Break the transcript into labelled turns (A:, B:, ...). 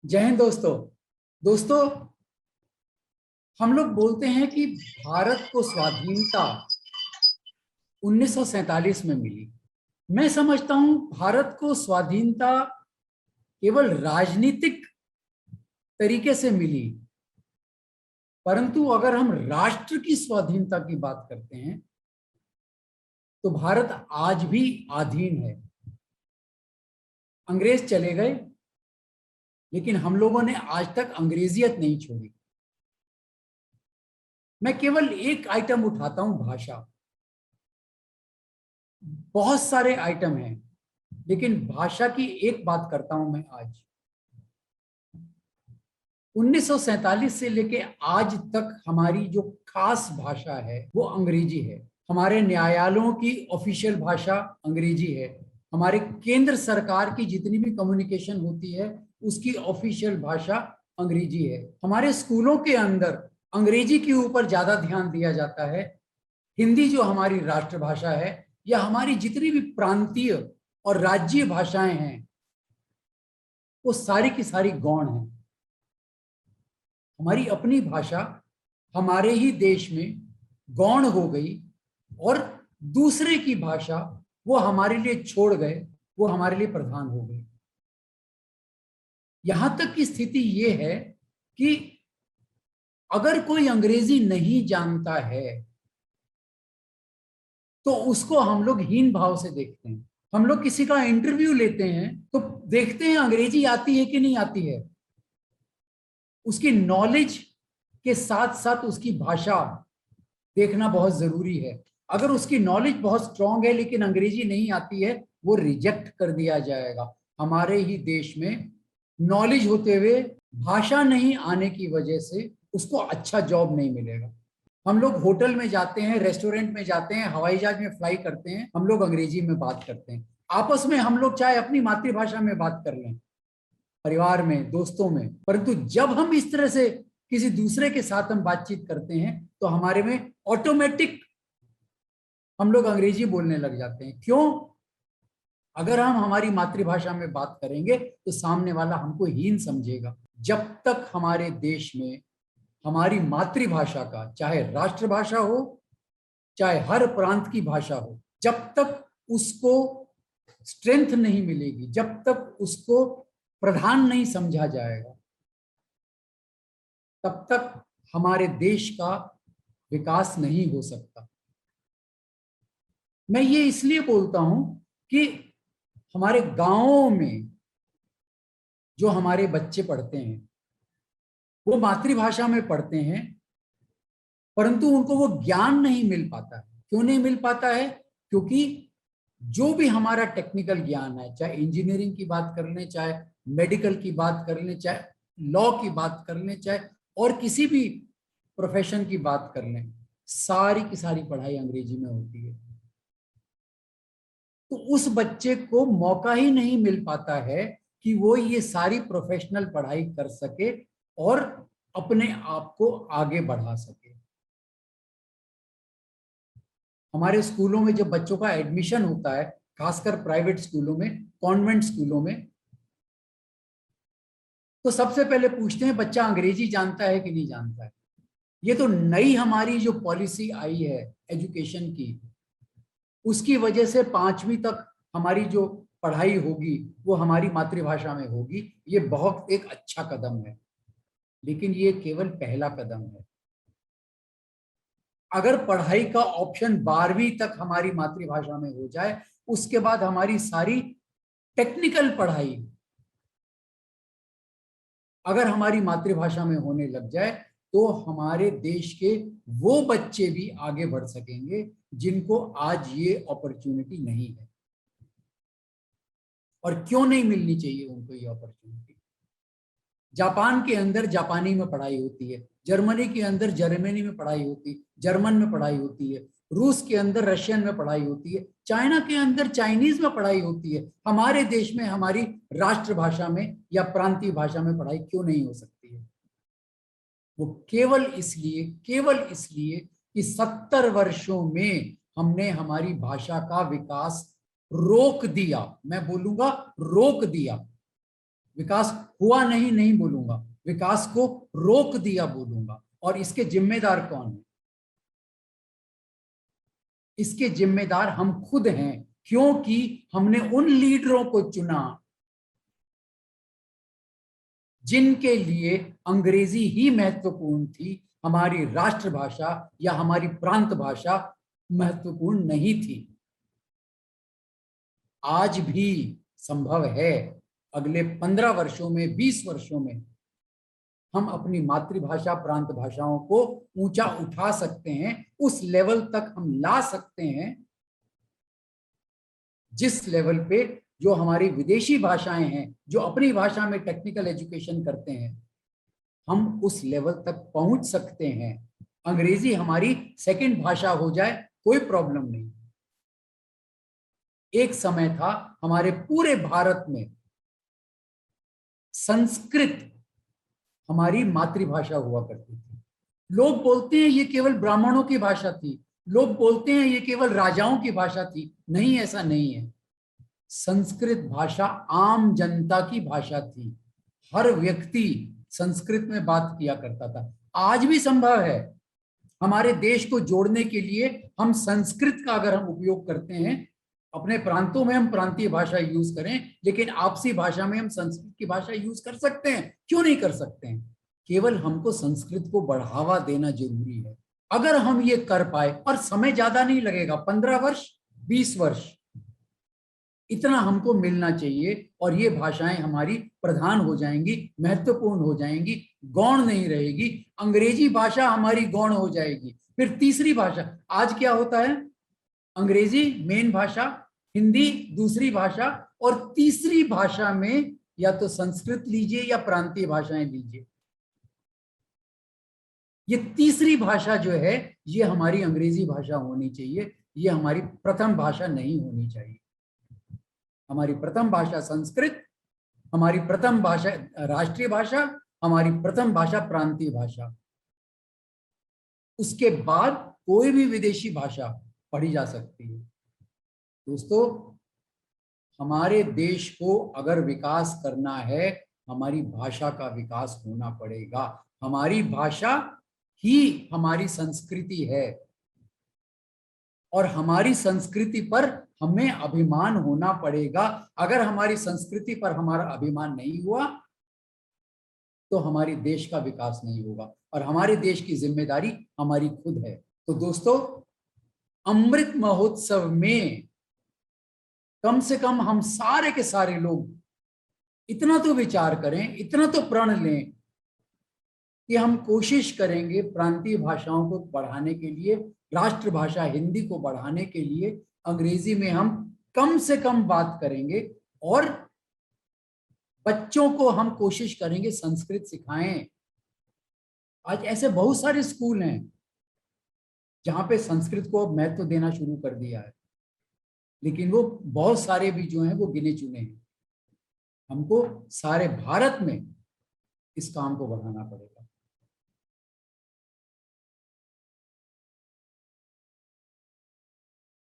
A: जय हिंद दोस्तों। दोस्तों, हम लोग बोलते हैं कि भारत को स्वाधीनता 1947 में मिली। मैं समझता हूं भारत को स्वाधीनता केवल राजनीतिक तरीके से मिली, परंतु अगर हम राष्ट्र की स्वाधीनता की बात करते हैं तो भारत आज भी अधीन है। अंग्रेज चले गए, लेकिन हम लोगों ने आज तक अंग्रेजियत नहीं छोड़ी। मैं केवल एक आइटम उठाता हूं, भाषा। बहुत सारे आइटम हैं, लेकिन भाषा की एक बात करता हूं मैं आज। 1947 से लेके आज तक हमारी जो खास भाषा है वो अंग्रेजी है। हमारे न्यायालयों की ऑफिशियल भाषा अंग्रेजी है। हमारे केंद्र सरकार की जितनी भी कम्युनिकेशन होती है उसकी ऑफिशियल भाषा अंग्रेजी है। हमारे स्कूलों के अंदर अंग्रेजी के ऊपर ज्यादा ध्यान दिया जाता है। हिंदी जो हमारी राष्ट्रभाषा है, या हमारी जितनी भी प्रांतीय और राज्य भाषाएं हैं वो सारी की सारी गौण हैं। हमारी अपनी भाषा हमारे ही देश में गौण हो गई और दूसरे की भाषा वो हमारे लिए छोड़ गए, वो हमारे लिए प्रधान हो गई। यहां तक की स्थिति ये है कि अगर कोई अंग्रेजी नहीं जानता है तो उसको हम लोग हीन भाव से देखते हैं। हम लोग किसी का इंटरव्यू लेते हैं तो देखते हैं अंग्रेजी आती है कि नहीं आती है। उसकी नॉलेज के साथ साथ उसकी भाषा देखना बहुत जरूरी है। अगर उसकी नॉलेज बहुत स्ट्रांग है लेकिन अंग्रेजी नहीं आती है, वो रिजेक्ट कर दिया जाएगा। हमारे ही देश में नॉलेज होते हुए भाषा नहीं आने की वजह से उसको अच्छा जॉब नहीं मिलेगा। हम लोग होटल में जाते हैं, रेस्टोरेंट में जाते हैं, हवाई जहाज में फ्लाई करते हैं, हम लोग अंग्रेजी में बात करते हैं। आपस में हम लोग चाहे अपनी मातृभाषा में बात कर लें, परिवार में, दोस्तों में, परंतु जब हम इस तरह से किसी दूसरे के साथ हम बातचीत करते हैं तो हमारे में ऑटोमेटिक हम लोग अंग्रेजी बोलने लग जाते हैं। क्यों? अगर हम हमारी मातृभाषा में बात करेंगे तो सामने वाला हमको हीन समझेगा। जब तक हमारे देश में हमारी मातृभाषा का, चाहे राष्ट्रभाषा हो चाहे हर प्रांत की भाषा हो, जब तक उसको स्ट्रेंथ नहीं मिलेगी, जब तक उसको प्रधान नहीं समझा जाएगा, तब तक हमारे देश का विकास नहीं हो सकता। मैं ये इसलिए बोलता हूं कि हमारे गांवों में जो हमारे बच्चे पढ़ते हैं वो मातृभाषा में पढ़ते हैं, परंतु उनको वो ज्ञान नहीं मिल पाता है। क्यों नहीं मिल पाता है? क्योंकि जो भी हमारा टेक्निकल ज्ञान है, चाहे इंजीनियरिंग की बात कर लें, चाहे मेडिकल की बात कर लें, चाहे लॉ की बात कर लें, चाहे और किसी भी प्रोफेशन की बात कर लें, सारी की सारी पढ़ाई अंग्रेजी में होती है। तो उस बच्चे को मौका ही नहीं मिल पाता है कि वो ये सारी प्रोफेशनल पढ़ाई कर सके और अपने आप को आगे बढ़ा सके। हमारे स्कूलों में जब बच्चों का एडमिशन होता है, खासकर प्राइवेट स्कूलों में, कॉन्वेंट स्कूलों में, तो सबसे पहले पूछते हैं बच्चा अंग्रेजी जानता है कि नहीं जानता है। ये तो नई हमारी जो पॉलिसी आई है एजुकेशन की, उसकी वजह से 5वीं तक हमारी जो पढ़ाई होगी वो हमारी मातृभाषा में होगी। ये बहुत एक अच्छा कदम है, लेकिन ये केवल पहला कदम है। अगर पढ़ाई का ऑप्शन 12वीं तक हमारी मातृभाषा में हो जाए, उसके बाद हमारी सारी टेक्निकल पढ़ाई अगर हमारी मातृभाषा में होने लग जाए तो हमारे देश के वो बच्चे भी आगे बढ़ सकेंगे जिनको आज ये अपॉर्चुनिटी नहीं है। और क्यों नहीं मिलनी चाहिए उनको ये अपॉर्चुनिटी? जापान के अंदर जापानी में पढ़ाई होती है, जर्मनी के अंदर जर्मनी में पढ़ाई होती है, जर्मन में पढ़ाई होती है, रूस के अंदर रशियन में पढ़ाई होती है, चाइना के अंदर चाइनीज में पढ़ाई होती है। हमारे देश में हमारी राष्ट्रभाषा में या प्रांतीय भाषा में पढ़ाई क्यों नहीं हो सकती है? वो केवल इसलिए कि 70 वर्षों में हमने हमारी भाषा का विकास रोक दिया। मैं बोलूंगा रोक दिया। विकास हुआ नहीं, नहीं बोलूंगा, विकास को रोक दिया बोलूंगा। और इसके जिम्मेदार कौन है? इसके जिम्मेदार हम खुद हैं, क्योंकि हमने उन लीडरों को चुना जिनके लिए अंग्रेजी ही महत्वपूर्ण थी, हमारी राष्ट्रभाषा या हमारी प्रांत भाषा महत्वपूर्ण नहीं थी। आज भी संभव है, अगले 15 वर्षों में, 20 वर्षों में हम अपनी मातृभाषा, प्रांत भाषाओं को ऊंचा उठा सकते हैं, उस लेवल तक हम ला सकते हैं जिस लेवल पे जो हमारी विदेशी भाषाएं हैं, जो अपनी भाषा में टेक्निकल एजुकेशन करते हैं, हम उस लेवल तक पहुंच सकते हैं। अंग्रेजी हमारी सेकंड भाषा हो जाए, कोई प्रॉब्लम नहीं। एक समय था हमारे पूरे भारत में संस्कृत हमारी मातृभाषा हुआ करती थी। लोग बोलते हैं ये केवल ब्राह्मणों की भाषा थी, लोग बोलते हैं ये केवल राजाओं की भाषा थी। नहीं, ऐसा नहीं है। संस्कृत भाषा आम जनता की भाषा थी, हर व्यक्ति संस्कृत में बात किया करता था। आज भी संभव है, हमारे देश को जोड़ने के लिए हम संस्कृत का अगर हम उपयोग करते हैं, अपने प्रांतों में हम प्रांतीय भाषा यूज करें, लेकिन आपसी भाषा में हम संस्कृत की भाषा यूज कर सकते हैं। क्यों नहीं कर सकते हैं? केवल हमको संस्कृत को बढ़ावा देना जरूरी है। अगर हम ये कर पाए, और समय ज्यादा नहीं लगेगा, 15 वर्ष, 20 वर्ष, इतना हमको मिलना चाहिए, और ये भाषाएं हमारी प्रधान हो जाएंगी, महत्वपूर्ण हो जाएंगी, गौण नहीं रहेगी। अंग्रेजी भाषा हमारी गौण हो जाएगी। फिर तीसरी भाषा, आज क्या होता है, अंग्रेजी मेन भाषा, हिंदी दूसरी भाषा, और तीसरी भाषा में या तो संस्कृत लीजिए या प्रांतीय भाषाएं लीजिए। ये तीसरी भाषा जो है, ये हमारी अंग्रेजी भाषा होनी चाहिए, ये हमारी प्रथम भाषा नहीं होनी चाहिए। हमारी प्रथम भाषा संस्कृत, हमारी प्रथम भाषा राष्ट्रीय भाषा, हमारी प्रथम भाषा प्रांतीय भाषा। उसके बाद कोई भी विदेशी भाषा पढ़ी जा सकती है। दोस्तों, हमारे देश को अगर विकास करना है, हमारी भाषा का विकास होना पड़ेगा। हमारी भाषा ही हमारी संस्कृति है, और हमारी संस्कृति पर हमें अभिमान होना पड़ेगा। अगर हमारी संस्कृति पर हमारा अभिमान नहीं हुआ तो हमारे देश का विकास नहीं होगा, और हमारे देश की जिम्मेदारी हमारी खुद है। तो दोस्तों, अमृत महोत्सव में कम से कम हम सारे के सारे लोग इतना तो विचार करें, इतना तो प्रण लें कि हम कोशिश करेंगे प्रांतीय भाषाओं को बढ़ाने के लिए, राष्ट्रभाषा हिंदी को बढ़ाने के लिए अंग्रेजी में हम कम से कम बात करेंगे, और बच्चों को हम कोशिश करेंगे संस्कृत सिखाएं। आज ऐसे बहुत सारे स्कूल हैं जहां पे संस्कृत को महत्व देना शुरू कर दिया है, लेकिन वो बहुत सारे भी जो हैं वो गिने चुने हैं। हमको सारे भारत में इस काम को बढ़ाना पड़ेगा।